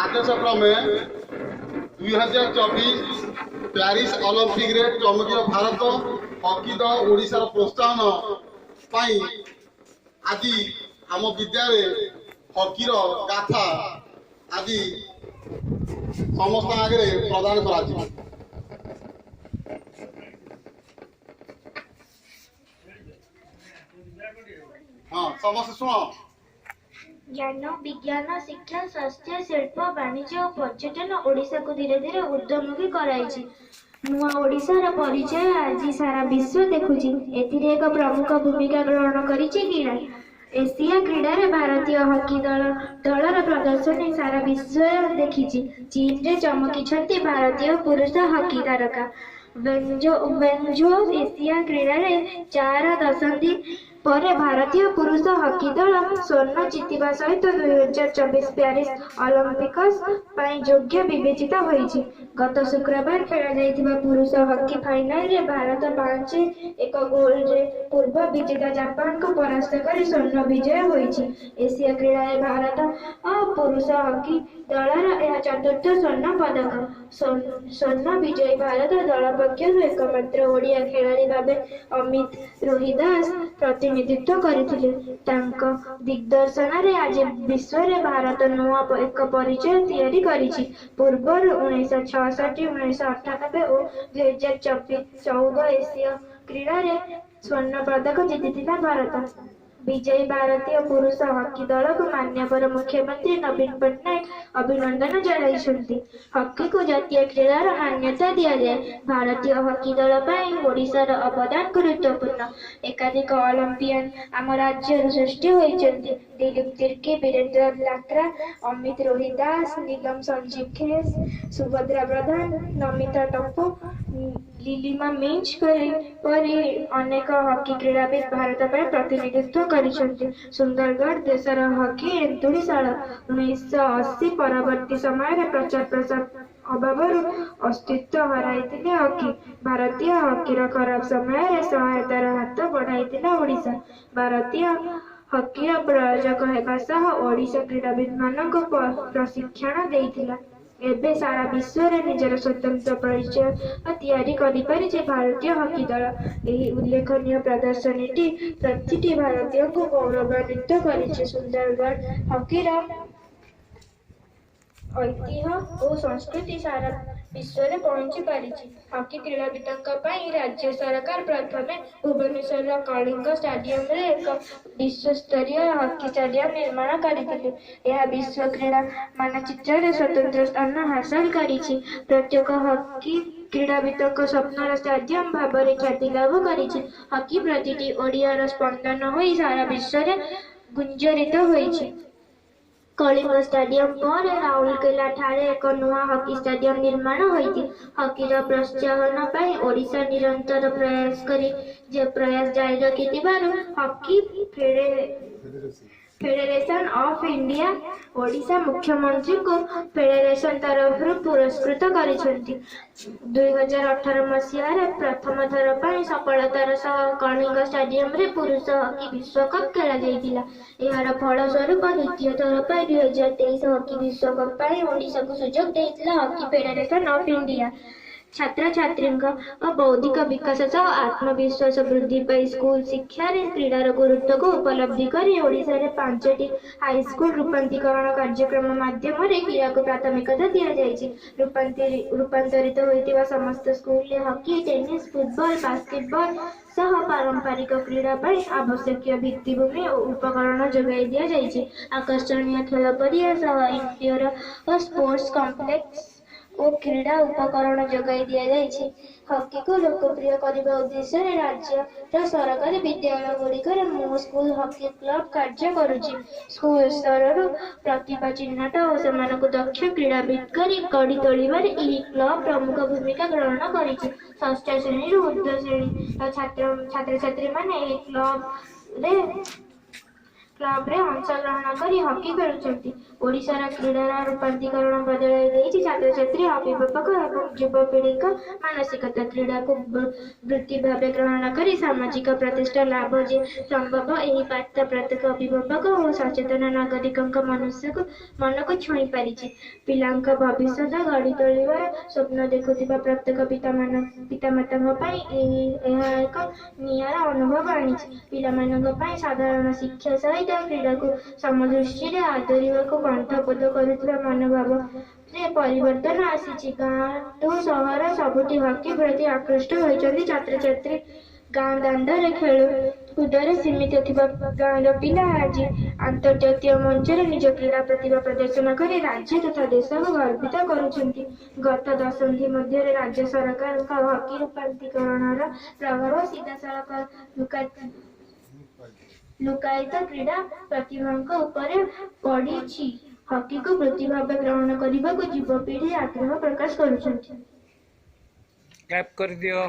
आदेश क्रमे 2024 Paris Olympic रे चमकीय Bharat hockey दल ओडिशार प्रोत्साहन आज आम विद्यालय हॉकीर गाथा आज समस्त आगे प्रदान करा। हाँ समस्त सुन ज्ञान विज्ञान शिक्षा स्वास्थ्य शिल्प वाणिज्य और पर्यटन ओडिशा को धीरे धीरे ऊर्ध्वमुखी कराई। नुआ ओडिशार परिचय आज सारा विश्व देखुची। एथिरे एक प्रमुख भूमिका ग्रहण करिछि क्रीड़ा। एशिया क्रीडा रे भारतीय हॉकी दलर प्रदर्शन सारा विश्व देखिछि। चीन रे चमकी भारतीय पुरुष हॉकी तारका वेंजो एशिया क्रीडा रे 4 दशंधि पर भारतीय पुरुष हॉकी दल स्वर्ण जीतिबा सहित 2024 प्यारिस ओलंपिक्स योग्य विवेचित होइछि। गत शुक्रवार खेला जाइथिबा पुरुष हॉकी फाइनल रे भारत 5-1 गोल रे पूर्व विजेता जापान को परास्त कर स्वर्ण विजय होइछि। एशिया क्रीडा रे भारत पुरुष हॉकी दलर यह चतुर्थ स्वर्ण पदक। स्वर्ण विजयी भारत दल पक्षर एकमात्र ओडिया खेलाड़ी भावे अमित रोहिदास प्रतिनिधित्व करथिले। तांको दिग्दर्शन रे आज विश्व रे भारत नुआ एक परिचय तैयारी करिछि। पूर्वर 1966, 1998 और 2014 एशिया क्रीडा रे स्वर्ण पदक जीतिथिला भारत। विजयी भारतीय पुरुष हॉकी दल को मान्यवर मुख्यमंत्री नवीन पट्टनायक अभिनंदन जणाइछन्ति। हॉकी को जातीय क्रीडार मान्यता दिया जाए। भारतीय हॉकी दल ओडिशार अवदान गुरुत्वपूर्ण। एकाधिक ओलंपियन आम राज्य सृष्टि होइछन्ति। दिलीप तिर्की, वीरेंद्र लात्रा, अमित रोहिदास, नीलम संजीव खेस, सुभद्रा प्रधान, नमिता टप्पू, लिलिमा मिंच परी अनेक हॉकी क्रीड़ाविद भारत पर प्रतिनिधित्व करिसेंति। सुंदरगढ़ देशर हॉकी एंतुड़ीशाला 1980 परवर्ती समय प्रचार प्रसार अभाव अस्तित्व हराइथिले हॉकी। भारतीय हॉकीर खराब समय सहायतार हाथ बढ़ाइथिला ओडिशा। भारतीय हॉकीर प्रयोजक हेबा सह ओडिशा क्रीड़ाविद मानक प्रशिक्षण देइथिला। एबे सारा विश्व रे निजर स्वतंत्र परिचय तैयारी करि परिचे भारतीय हॉकी दल। एही उल्लेखनीय प्रदर्शनीटी प्रतिटी भारतीय को गौरवान्वित करिছে। सुंदरगढ़ हॉकीर ऐतिह्य और संस्कृति सारा विश्व रे पहुंची पारिछि। हॉकी क्रीड़ाविदों राज्य सरकार प्रथमे भुवनेश्वर कलिंग स्टेडियम रे एक विश्व स्तरीय हॉकी स्टेडियम निर्माण करथिले। यह विश्व क्रीड़ा मानचित्र रे स्वतंत्र स्थान हासिल करिछि। प्रत्येक हॉकी क्रीड़ाविदों स्वप्नर स्टेडियम भाव में ख्याति लाभ करिछि। हॉकी प्रतिटी ओडियार स्पंदन होई सारा विश्व रे गुंजरित होइछि। कलिंग स्टेडियम पर राउरकेला ठारे एक नुआ हॉकी स्टेडियम निर्माण होइति। हॉकीर प्रोत्साहन पाई ओडिशा निरंतर प्रयास जारी रखिथिबारु hockey federation of India Odisha मुख्यमंत्री को फेडरेशन तरफ पुरस्कृत करिसेंति। 2018 मसीह प्रथम थर पर सफलतार सह कलिंग स्टेडियम रे पुरुष हॉकी विश्वकप खेला जाइतिला। एहार फलस्वरूप द्वितीय थर पर 2023 हॉकी विश्वकप पर ओडिशा को सुजोग देइतिला हॉकी फेडरेशन ऑफ इंडिया। छात्र छात्री बौद्धिक विकास सह आत्मविश्वास वृद्धि पाई स्कूल शिक्षा रे क्रीडार गुरुत्व को उपलब्धि करी ओडिशा रे 5टी हाईस्कूल रूपांतरीकरण कार्यक्रम माध्यम रे क्रीड़ा को प्राथमिकता दिया जायछि। रूपांतरित होइतिबा समस्त स्कूल रे हॉकी, टेनिस, फुटबॉल, बास्केटबॉल सह पारंपरिक क्रीड़ा पर आवश्यक भित्तिभूमि और उपकरण जोगाई दिया जायछि। आकर्षणीय खेल पड़िया सह इंडोर और स्पोर्ट्स कॉम्प्लेक्स और क्रीड़ा उपकरण जोगाई दिया जायछि। हॉकी को लोकप्रिय करने उद्देश्य राज्य सरकारी विद्यालय गुड़िकर मो स्कूल हॉकी क्लब कार्य करुछि। स्कूल स्तर प्रतिभा चिन्हट और सेमानकु दक्ष क्रीड़ाविद करी गढ़ी तोलिबार एही क्लब प्रमुख भूमिका ग्रहण करिछि। षष्ठ श्रेणी ऊर्ध्व श्रेणी छात्र छात्री माने एही क्लब रे କ୍ଲବରେ ଅଂଶଗ୍ରହଣ କରି ହକି ଖେଳୁଛନ୍ତି। ଓଡ଼ିଶାର କ୍ରୀଡ଼ାର ରୂପାନ୍ତରୀକରଣ ବଦଳାଇ ଦେଇଛି ଛାତ୍ରଛାତ୍ରୀ, ଅଭିଭାବକ ଏବଂ ଯୁବପିଢ଼ିଙ୍କ ମାନସିକତା। କ୍ରୀଡ଼ାକୁ ବୃତ୍ତି ଭାବେ ଗ୍ରହଣ କରି ସାମାଜିକ ପ୍ରତିଷ୍ଠା ଲାଭ ଯେ ସମ୍ଭବ, ଏହି ବାର୍ତ୍ତା ପ୍ରତ୍ୟେକ ଅଭିଭାବକ ଓ ସଚେତନ ନାଗରିକଙ୍କ ମନକୁ ଛୁଇଁ ପାରିଛି। ପିଲାଙ୍କ ଭବିଷ୍ୟତ ଗଢ଼ି ତୋଳିବାର ସ୍ୱପ୍ନ ଦେଖୁଥିବା ପ୍ରତ୍ୟେକ ପିତାମାତାଙ୍କ ପାଇଁ ଏହା ଏକ ନିଆରା ଅନୁଭବ ଆଣିଛି। ପିଲାମାନଙ୍କ ପାଇଁ ସାଧାରଣ ଶିକ୍ଷା ସହିତ କ୍ରୀଡ଼ାକୁ ସମଦୃଷ୍ଟିରେ ଆଦରିବାକୁ କଣ୍ଠବୋଧ କରୁଥିବା ମନୋଭାବରେ ପରିବର୍ତ୍ତନ ଆସିଛି। ଗାଁଠୁ ସହର ସବୁଠି ହକି ପ୍ରତି ଆକୃଷ୍ଟ ହୋଇଛନ୍ତି ଛାତ୍ରଛାତ୍ରୀ। ଗାଁ ଦାଣ୍ଡରେ ଖେଳକୁଦରେ ସୀମିତ ଥିବା ଗାଁର ପିଲା ଆଜି ଆନ୍ତର୍ଜାତୀୟ ମଞ୍ଚରେ ନିଜ କ୍ରୀଡ଼ା ପ୍ରତିଭା ପ୍ରଦର୍ଶନ କରି ରାଜ୍ୟ ତଥା ଦେଶକୁ ଗର୍ବିତ କରୁଛନ୍ତି। ଗତ ଦଶନ୍ଧି ମଧ୍ୟରେ ରାଜ୍ୟ ସରକାରଙ୍କ ହକି ରୂପାନ୍ତରୀକରଣର ପ୍ରଭାବ ସିଧାସଳଖ ଲୁକ୍କାୟିତ କ୍ରୀଡ଼ା ପ୍ରତିଭାଙ୍କ ଉପରେ ପଡ଼ିଛି। ହକିକୁ ବୃତ୍ତି ଭାବେ ଗ୍ରହଣ କରିବାକୁ ଯୁବପିଢ଼ି ଆଗ୍ରହ ପ୍ରକାଶ କରୁଛନ୍ତି। କ୍ଲାପ୍ କରିଦିଅ।